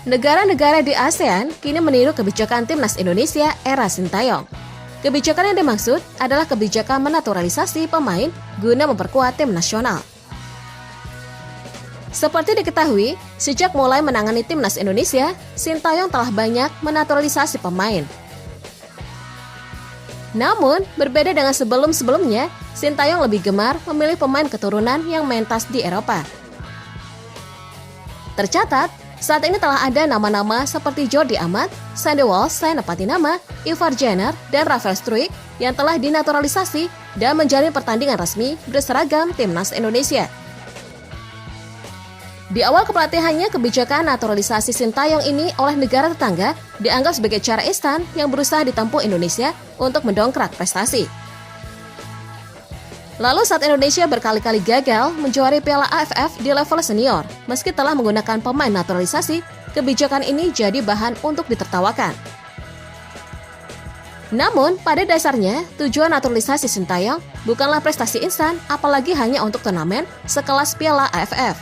Negara-negara di ASEAN kini meniru kebijakan Timnas Indonesia era Sintayong. Kebijakan yang dimaksud adalah kebijakan menaturalisasi pemain guna memperkuat tim nasional. Seperti diketahui, sejak mulai menangani Timnas Indonesia, Sintayong telah banyak menaturalisasi pemain. Namun, berbeda dengan sebelum-sebelumnya, Sintayong lebih gemar memilih pemain keturunan yang mentas di Eropa. Tercatat, saat ini telah ada nama-nama seperti Jordi Amat, Sandy Walsh, Saina Patinama, Ivar Jenner, dan Rafael Struijk yang telah dinaturalisasi dan menjalani pertandingan resmi berseragam Timnas Indonesia. Di awal kepelatihannya, kebijakan naturalisasi Sintayong ini oleh negara tetangga dianggap sebagai cara instan yang berusaha ditempuh Indonesia untuk mendongkrak prestasi. Lalu saat Indonesia berkali-kali gagal menjuari Piala AFF di level senior, meski telah menggunakan pemain naturalisasi, kebijakan ini jadi bahan untuk ditertawakan. Namun, pada dasarnya, tujuan naturalisasi Sintayong bukanlah prestasi instan, apalagi hanya untuk turnamen sekelas Piala AFF.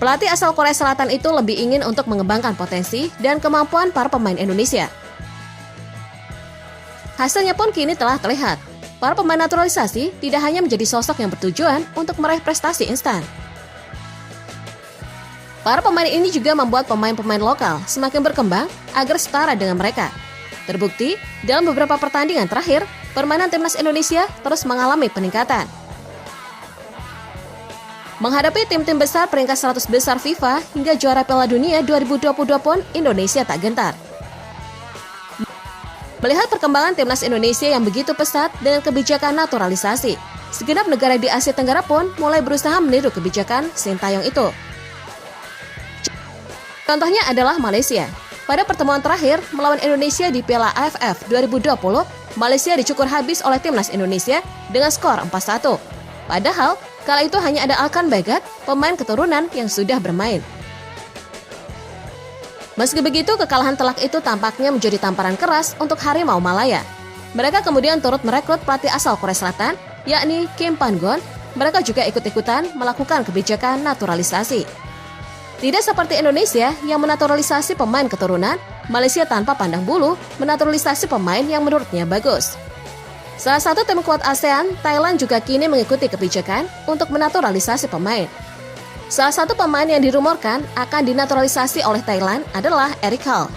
Pelatih asal Korea Selatan itu lebih ingin untuk mengembangkan potensi dan kemampuan para pemain Indonesia. Hasilnya pun kini telah terlihat. Para pemain naturalisasi tidak hanya menjadi sosok yang bertujuan untuk meraih prestasi instan. Para pemain ini juga membuat pemain-pemain lokal semakin berkembang agar setara dengan mereka. Terbukti, dalam beberapa pertandingan terakhir, permainan Timnas Indonesia terus mengalami peningkatan. Menghadapi tim-tim besar peringkat 100 besar FIFA hingga juara Piala Dunia 2022 pun Indonesia tak gentar. Melihat perkembangan Timnas Indonesia yang begitu pesat dengan kebijakan naturalisasi, segenap negara di Asia Tenggara pun mulai berusaha meniru kebijakan Sintayong itu. Contohnya adalah Malaysia. Pada pertemuan terakhir melawan Indonesia di Piala AFF 2020, Malaysia dicukur habis oleh Timnas Indonesia dengan skor 4-1. Padahal, kala itu hanya ada Alkan Bagat, pemain keturunan yang sudah bermain. Meski begitu, kekalahan telak itu tampaknya menjadi tamparan keras untuk Harimau Malaya. Mereka kemudian turut merekrut pelatih asal Korea Selatan, yakni Kim Pan-gon. Mereka juga ikut-ikutan melakukan kebijakan naturalisasi. Tidak seperti Indonesia yang menaturalisasi pemain keturunan, Malaysia tanpa pandang bulu menaturalisasi pemain yang menurutnya bagus. Salah satu tim kuat ASEAN, Thailand juga kini mengikuti kebijakan untuk menaturalisasi pemain. Salah satu pemain yang dirumorkan akan dinaturalisasi oleh Thailand adalah Eric Hall.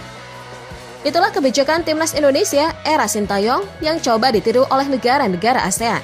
Itulah kebijakan Timnas Indonesia era Sintayong yang coba ditiru oleh negara-negara ASEAN.